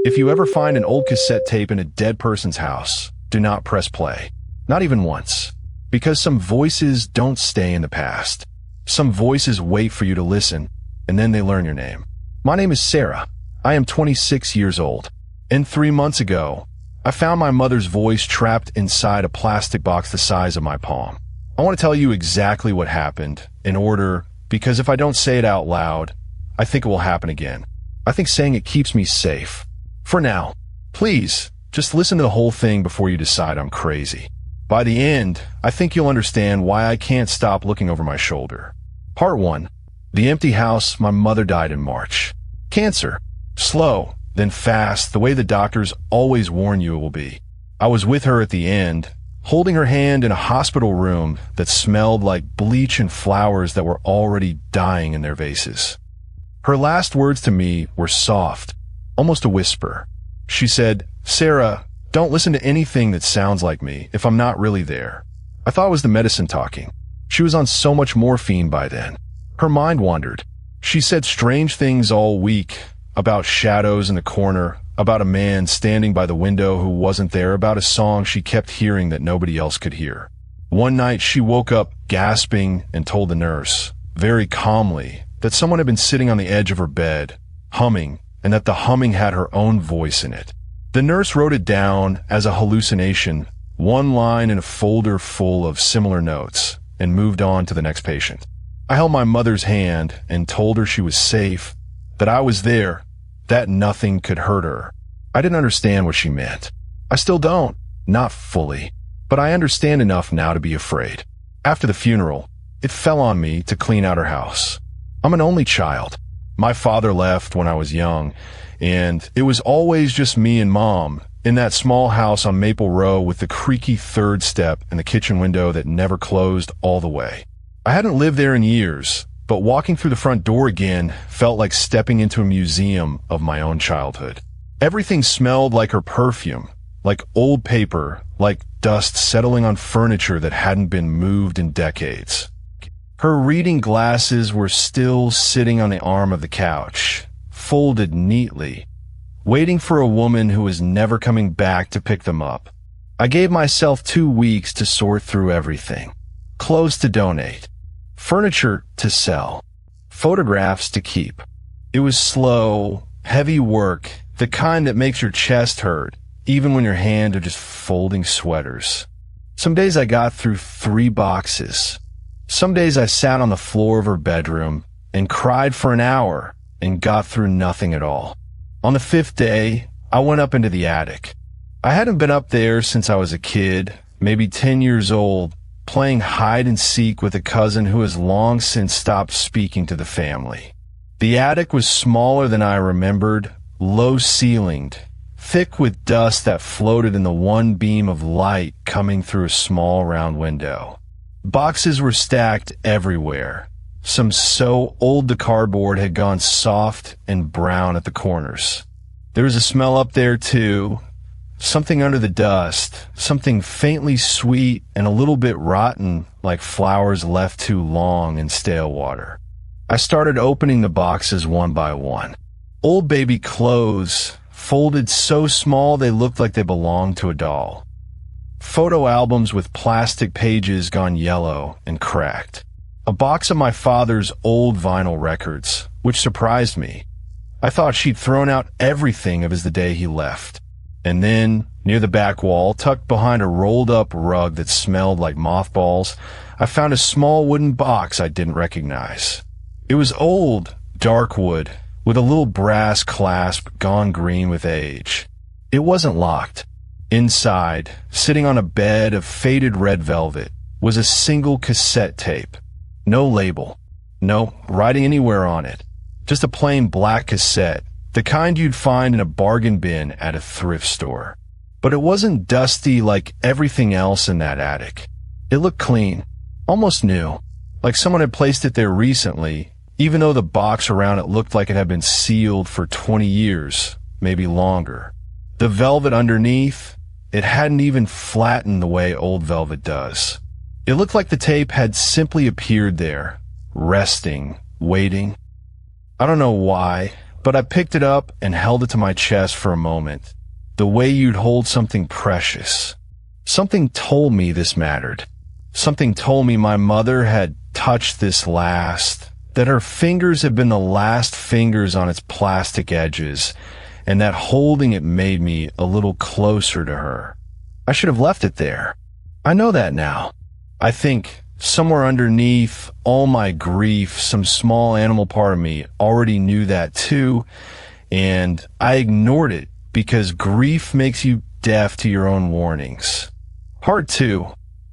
If you ever find an old cassette tape in a dead person's house, do not press play. Not even once. Because some voices don't stay in the past. Some voices wait for you to listen, and then they learn your name. My name is Sarah. I am 26 years old. And 3 months ago, I found my mother's voice trapped inside a plastic box the size of my palm. I want to tell you exactly what happened in order, because if I don't say it out loud, I think it will happen again. I think saying it keeps me safe. For now, please, just listen to the whole thing before you decide I'm crazy. By the end, I think you'll understand why I can't stop looking over my shoulder. Part 1. The empty house. My mother died in March. Cancer. Slow, then fast, the way the doctors always warn you it will be. I was with her at the end, holding her hand in a hospital room that smelled like bleach and flowers that were already dying in their vases. Her last words to me were soft, almost a whisper. She said, "Sarah, don't listen to anything that sounds like me if I'm not really there." I thought it was the medicine talking. She was on so much morphine by then. Her mind wandered. She said strange things all week, about shadows in the corner, about a man standing by the window who wasn't there, about a song she kept hearing that nobody else could hear. One night she woke up gasping and told the nurse, very calmly, that someone had been sitting on the edge of her bed, humming, and that the humming had her own voice in it. The nurse wrote it down as a hallucination, one line in a folder full of similar notes, and moved on to the next patient. I held my mother's hand and told her she was safe, that I was there, that nothing could hurt her. I didn't understand what she meant. I still don't, not fully, but I understand enough now to be afraid. After the funeral, it fell on me to clean out her house. I'm an only child. My father left when I was young, and it was always just me and Mom in that small house on Maple Row with the creaky third step and the kitchen window that never closed all the way. I hadn't lived there in years, but walking through the front door again felt like stepping into a museum of my own childhood. Everything smelled like her perfume, like old paper, like dust settling on furniture that hadn't been moved in decades. Her reading glasses were still sitting on the arm of the couch, folded neatly, waiting for a woman who was never coming back to pick them up. I gave myself 2 weeks to sort through everything. Clothes to donate, furniture to sell, photographs to keep. It was slow, heavy work, the kind that makes your chest hurt, even when your hands are just folding sweaters. Some days I got through 3 boxes. Some days I sat on the floor of her bedroom and cried for an hour and got through nothing at all. On the 5th day, I went up into the attic. I hadn't been up there since I was a kid, maybe 10 years old, playing hide and seek with a cousin who has long since stopped speaking to the family. The attic was smaller than I remembered, low-ceilinged, thick with dust that floated in the one beam of light coming through a small round window. Boxes were stacked everywhere, some so old the cardboard had gone soft and brown at the corners. There was a smell up there too, something under the dust, something faintly sweet and a little bit rotten, like flowers left too long in stale water. I started opening the boxes one by one. Old baby clothes, folded so small they looked like they belonged to a doll. Photo albums with plastic pages gone yellow and cracked. A box of my father's old vinyl records, which surprised me. I thought she'd thrown out everything of his the day he left. And then, near the back wall, tucked behind a rolled-up rug that smelled like mothballs, I found a small wooden box I didn't recognize. It was old, dark wood, with a little brass clasp gone green with age. It wasn't locked. Inside, sitting on a bed of faded red velvet, was a single cassette tape. No label. No writing anywhere on it. Just a plain black cassette, the kind you'd find in a bargain bin at a thrift store. But it wasn't dusty like everything else in that attic. It looked clean, almost new, like someone had placed it there recently, even though the box around it looked like it had been sealed for 20 years, maybe longer. The velvet underneath, it hadn't even flattened the way old velvet does. It looked like the tape had simply appeared there, resting, waiting. I don't know why, but I picked it up and held it to my chest for a moment. The way you'd hold something precious. Something told me this mattered. Something told me my mother had touched this last, that her fingers had been the last fingers on its plastic edges, and that holding it made me a little closer to her. I should have left it there. I know that now. I think somewhere underneath all my grief, some small animal part of me already knew that too, and I ignored it because grief makes you deaf to your own warnings. Part 2.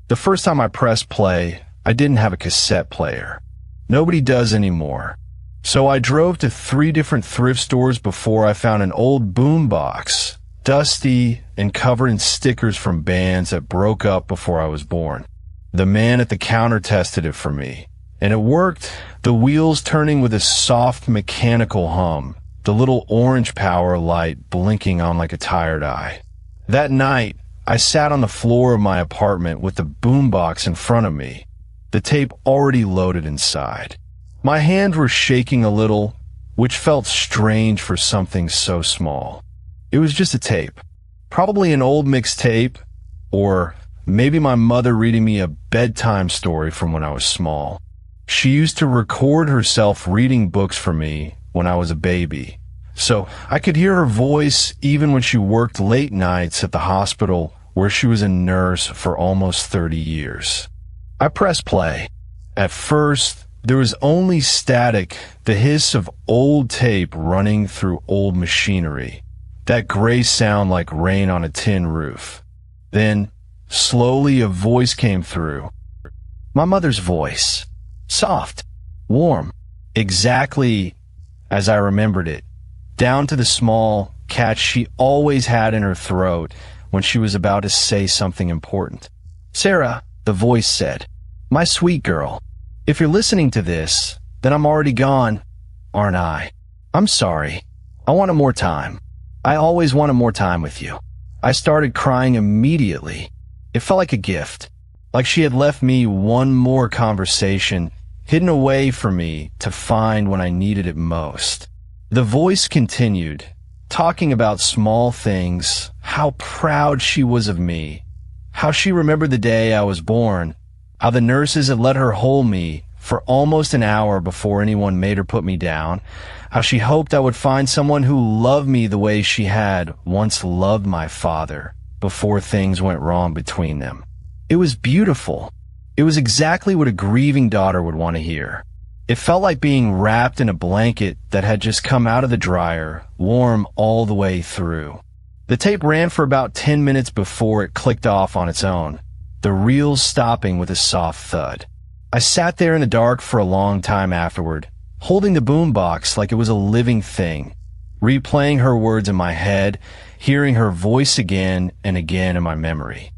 The first time I pressed play, I didn't have a cassette player. Nobody does anymore. So I drove to 3 different thrift stores before I found an old boombox, dusty and covered in stickers from bands that broke up before I was born. The man at the counter tested it for me, and it worked, the wheels turning with a soft mechanical hum, the little orange power light blinking on like a tired eye. That night, I sat on the floor of my apartment with the boombox in front of me, the tape already loaded inside. My hands were shaking a little, which felt strange for something so small. It was just a tape, probably an old mixtape, or maybe my mother reading me a bedtime story from when I was small. She used to record herself reading books for me when I was a baby, so I could hear her voice even when she worked late nights at the hospital where she was a nurse for almost 30 years. I pressed play. At first, there was only static, the hiss of old tape running through old machinery, that gray sound like rain on a tin roof. Then, slowly a voice came through. My mother's voice. Soft, warm, exactly as I remembered it, down to the small catch she always had in her throat when she was about to say something important. Sarah, the voice said, my sweet girl, if you're listening to this, then I'm already gone, aren't I? I'm sorry. I wanted more time. I always wanted more time with you. I started crying immediately. It felt like a gift, like she had left me one more conversation hidden away for me to find when I needed it most. The voice continued, talking about small things, how proud she was of me, how she remembered the day I was born, how the nurses had let her hold me for almost an hour before anyone made her put me down, how she hoped I would find someone who loved me the way she had once loved my father before things went wrong between them. It was beautiful. It was exactly what a grieving daughter would want to hear. It felt like being wrapped in a blanket that had just come out of the dryer, warm all the way through. The tape ran for about 10 minutes before it clicked off on its own, the reels stopping with a soft thud. I sat there in the dark for a long time afterward, holding the boombox like it was a living thing, replaying her words in my head, hearing her voice again and again in my memory.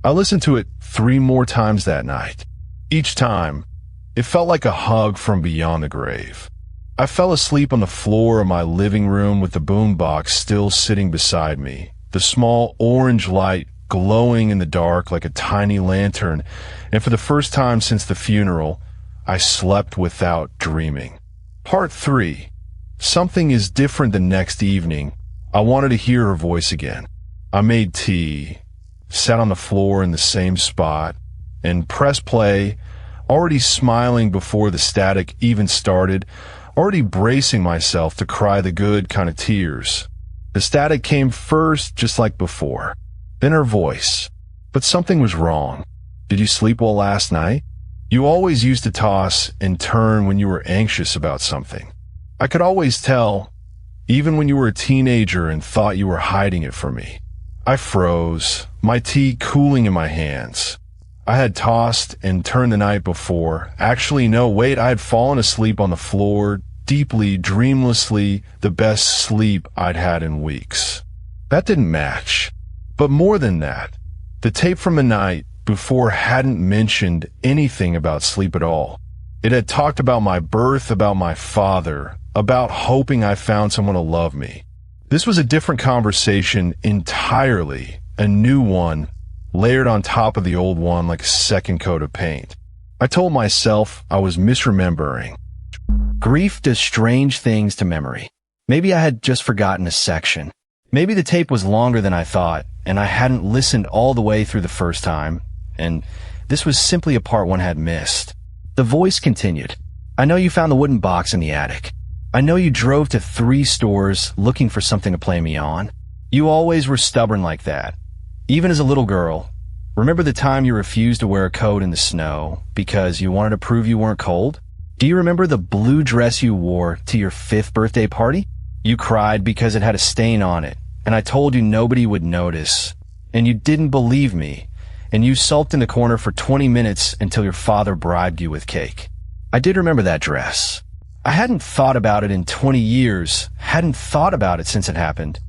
I listened to it 3 more times that night. Each time, it felt like a hug from beyond the grave. I fell asleep on the floor of my living room with the boombox still sitting beside me, the small orange light glowing in the dark like a tiny lantern, and for the first time since the funeral, I slept without dreaming. Part 3. Something is different the next evening. I wanted to hear her voice again. I made tea, sat on the floor in the same spot, and pressed play, already smiling before the static even started, already bracing myself to cry the good kind of tears. The static came first, just like before. Then her voice. But something was wrong. Did you sleep well last night? You always used to toss and turn when you were anxious about something. I could always tell, even when you were a teenager and thought you were hiding it from me. I froze, my tea cooling in my hands. I had tossed and turned the night before. Actually, no, wait, I had fallen asleep on the floor, deeply, dreamlessly, the best sleep I'd had in weeks. That didn't match. But more than that, the tape from the night before hadn't mentioned anything about sleep at all. It had talked about my birth, about my father, about hoping I found someone to love me. This was a different conversation entirely, a new one, layered on top of the old one like a second coat of paint. I told myself I was misremembering. Grief does strange things to memory. Maybe I had just forgotten a section. Maybe the tape was longer than I thought, and I hadn't listened all the way through the first time, and this was simply a part one had missed. The voice continued. I know you found the wooden box in the attic. I know you drove to 3 stores looking for something to play me on. You always were stubborn like that. Even as a little girl. Remember the time you refused to wear a coat in the snow because you wanted to prove you weren't cold? Do you remember the blue dress you wore to your 5th birthday party? You cried because it had a stain on it, and I told you nobody would notice. And you didn't believe me, and you sulked in the corner for 20 minutes until your father bribed you with cake. I did remember that dress. I hadn't thought about it in 20 years, hadn't thought about it since it happened.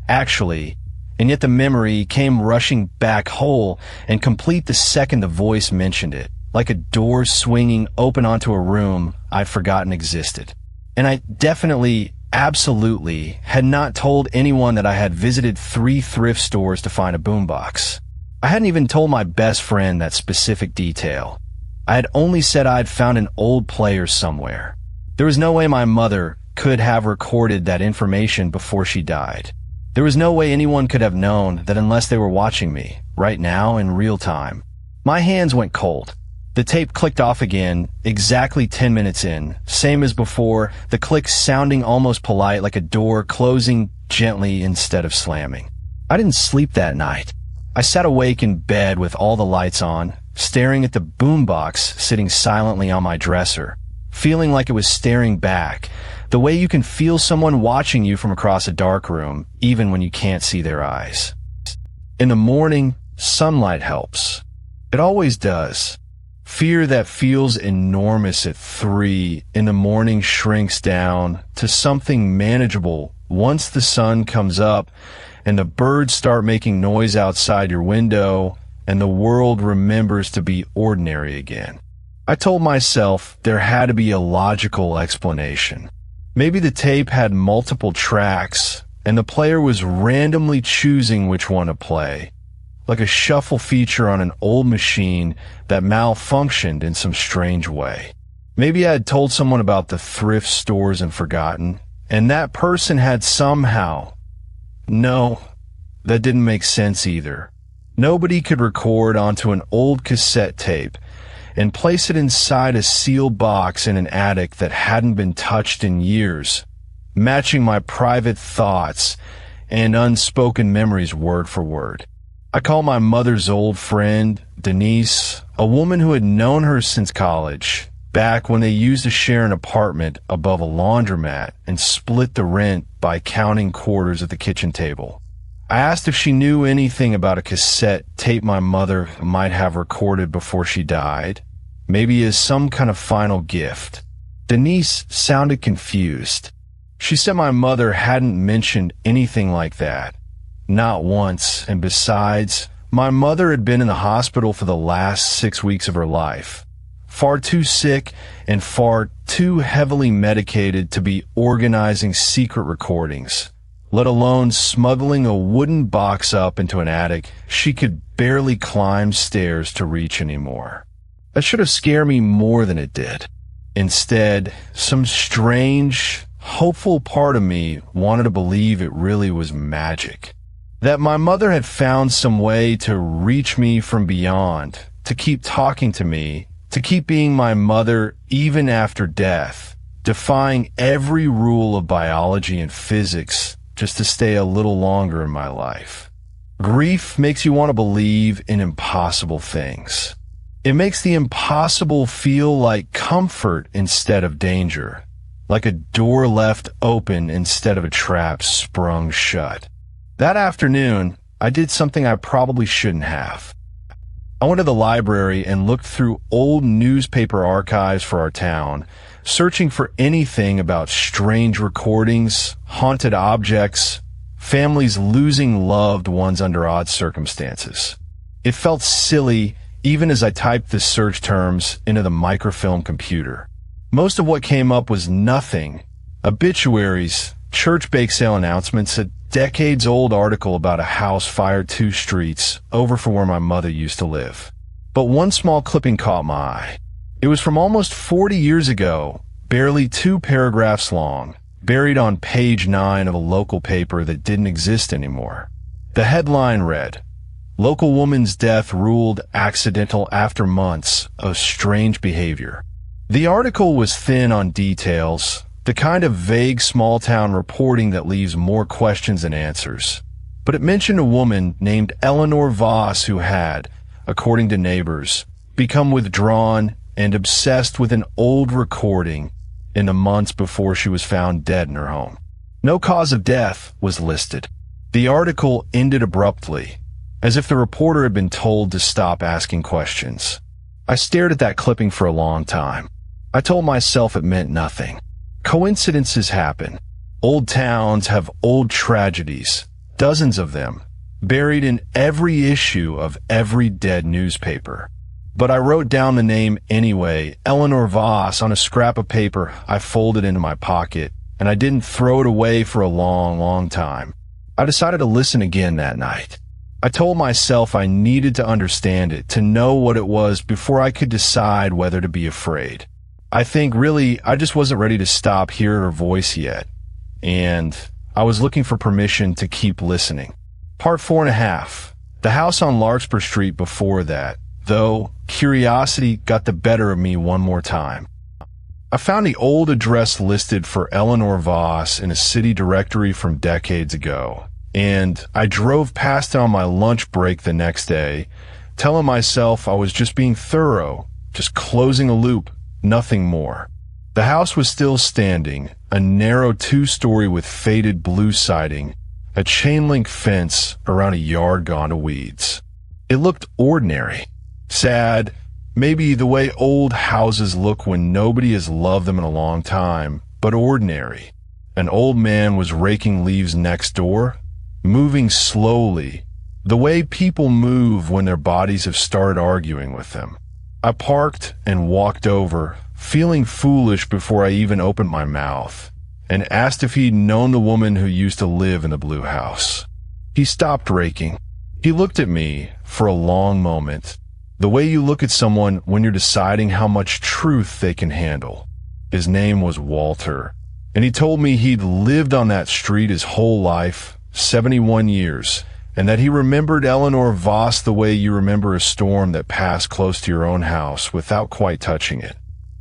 Actually, and yet the memory came rushing back whole and complete the second the voice mentioned it, like a door swinging open onto a room I'd forgotten existed. And I definitely, absolutely, had not told anyone that I had visited 3 thrift stores to find a boombox. I hadn't even told my best friend that specific detail. I had only said I'd found an old player somewhere. There was no way my mother could have recorded that information before she died. There was no way anyone could have known that unless they were watching me, right now in real time. My hands went cold. The tape clicked off again, exactly 10 minutes in, same as before, the click sounding almost polite like a door closing gently instead of slamming. I didn't sleep that night. I sat awake in bed with all the lights on, staring at the boombox sitting silently on my dresser, feeling like it was staring back, the way you can feel someone watching you from across a dark room, even when you can't see their eyes. In the morning, sunlight helps. It always does. Fear that feels enormous at 3 in the morning shrinks down to something manageable once the sun comes up and the birds start making noise outside your window and the world remembers to be ordinary again. I told myself there had to be a logical explanation. Maybe the tape had multiple tracks, and the player was randomly choosing which one to play, like a shuffle feature on an old machine that malfunctioned in some strange way. Maybe I had told someone about the thrift stores and forgotten, and that person had somehow... No, that didn't make sense either. Nobody could record onto an old cassette tape and place it inside a sealed box in an attic that hadn't been touched in years, matching my private thoughts and unspoken memories word for word. I called my mother's old friend, Denise, a woman who had known her since college, back when they used to share an apartment above a laundromat and split the rent by counting quarters at the kitchen table. I asked if she knew anything about a cassette tape my mother might have recorded before she died, maybe as some kind of final gift. Denise sounded confused. She said my mother hadn't mentioned anything like that. Not once, and besides, my mother had been in the hospital for the last 6 weeks of her life. Far too sick and far too heavily medicated to be organizing secret recordings, let alone smuggling a wooden box up into an attic she could barely climb stairs to reach anymore. That should have scared me more than it did. Instead, some strange, hopeful part of me wanted to believe it really was magic. That my mother had found some way to reach me from beyond, to keep talking to me, to keep being my mother even after death, defying every rule of biology and physics just to stay a little longer in my life. Grief makes you want to believe in impossible things. It makes the impossible feel like comfort instead of danger, like a door left open instead of a trap sprung shut. That afternoon, I did something I probably shouldn't have. I went to the library and looked through old newspaper archives for our town, searching for anything about strange recordings, haunted objects, families losing loved ones under odd circumstances. It felt silly even as I typed the search terms into the microfilm computer. Most of what came up was nothing. Obituaries, church bake sale announcements, a decades-old article about a house fired 2 streets over from where my mother used to live. But one small clipping caught my eye. It was from almost 40 years ago, barely 2 paragraphs long, buried on page 9 of a local paper that didn't exist anymore. The headline read, "Local woman's death ruled accidental after months of strange behavior." The article was thin on details, the kind of vague small-town reporting that leaves more questions than answers. But it mentioned a woman named Eleanor Voss who had, according to neighbors, become withdrawn and obsessed with an old recording in the months before she was found dead in her home. No cause of death was listed. The article ended abruptly, as if the reporter had been told to stop asking questions. I stared at that clipping for a long time. I told myself it meant nothing. Coincidences happen. Old towns have old tragedies, dozens of them, buried in every issue of every dead newspaper. But I wrote down the name anyway, Eleanor Voss, on a scrap of paper I folded into my pocket, and I didn't throw it away for a long, long time. I decided to listen again that night. I told myself I needed to understand it, to know what it was before I could decide whether to be afraid. I think really I just wasn't ready to stop hearing her voice yet, and I was looking for permission to keep listening. Part 4.5. The house on Larkspur Street before that, though curiosity got the better of me one more time. I found the old address listed for Eleanor Voss in a city directory from decades ago, and I drove past it on my lunch break the next day, telling myself I was just being thorough, just closing a loop, nothing more. The house was still standing, a narrow 2-story with faded blue siding, a chain-link fence around a yard gone to weeds. It looked ordinary, sad, maybe the way old houses look when nobody has loved them in a long time, but ordinary. An old man was raking leaves next door, moving slowly, the way people move when their bodies have started arguing with them. I parked and walked over, feeling foolish before I even opened my mouth, and asked if he'd known the woman who used to live in the blue house. He stopped raking. He looked at me for a long moment, the way you look at someone when you're deciding how much truth they can handle. His name was Walter, and he told me he'd lived on that street his whole life, 71 years, and that he remembered Eleanor Voss the way you remember a storm that passed close to your own house without quite touching it.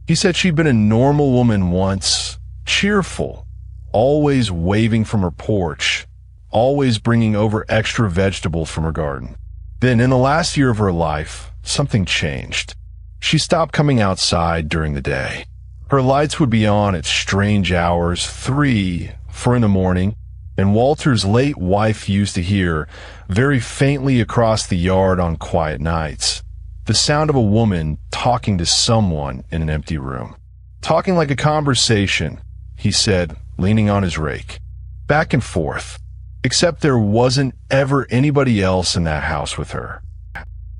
He said she'd been a normal woman once, cheerful, always waving from her porch, always bringing over extra vegetables from her garden. Then, in the last year of her life, something changed. She stopped coming outside during the day. Her lights would be on at strange hours, 3, 4 in the morning, and Walter's late wife used to hear, very faintly across the yard on quiet nights, the sound of a woman talking to someone in an empty room. Talking like a conversation, he said, leaning on his rake. Back and forth. Except there wasn't ever anybody else in that house with her.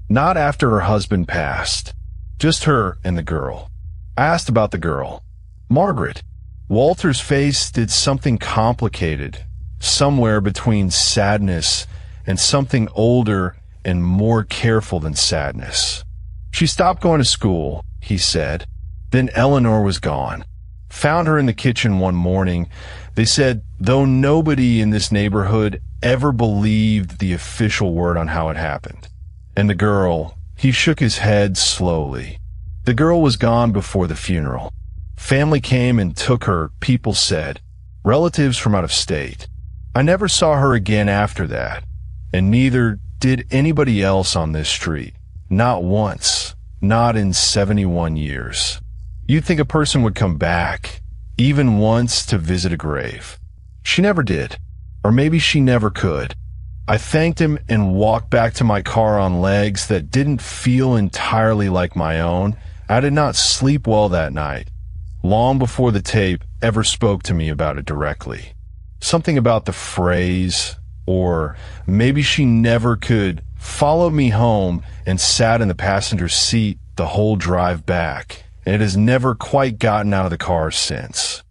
Not after her husband passed. Just her and the girl. I asked about the girl. Margaret. Walter's face did something complicated, somewhere between sadness and something older and more careful than sadness. She stopped going to school, he said. Then Eleanor was gone. Found her in the kitchen one morning. They said, though nobody in this neighborhood ever believed the official word on how it happened. And the girl, he shook his head slowly. The girl was gone before the funeral. Family came and took her, people said. Relatives from out of state. I never saw her again after that, and neither did anybody else on this street. Not once. Not in 71 years. You'd think a person would come back, even once, to visit a grave. She never did. Or maybe she never could. I thanked him and walked back to my car on legs that didn't feel entirely like my own. I did not sleep well that night, long before the tape ever spoke to me about it directly. Something about the phrase, or maybe she never could, followed me home and sat in the passenger seat the whole drive back, and it has never quite gotten out of the car since.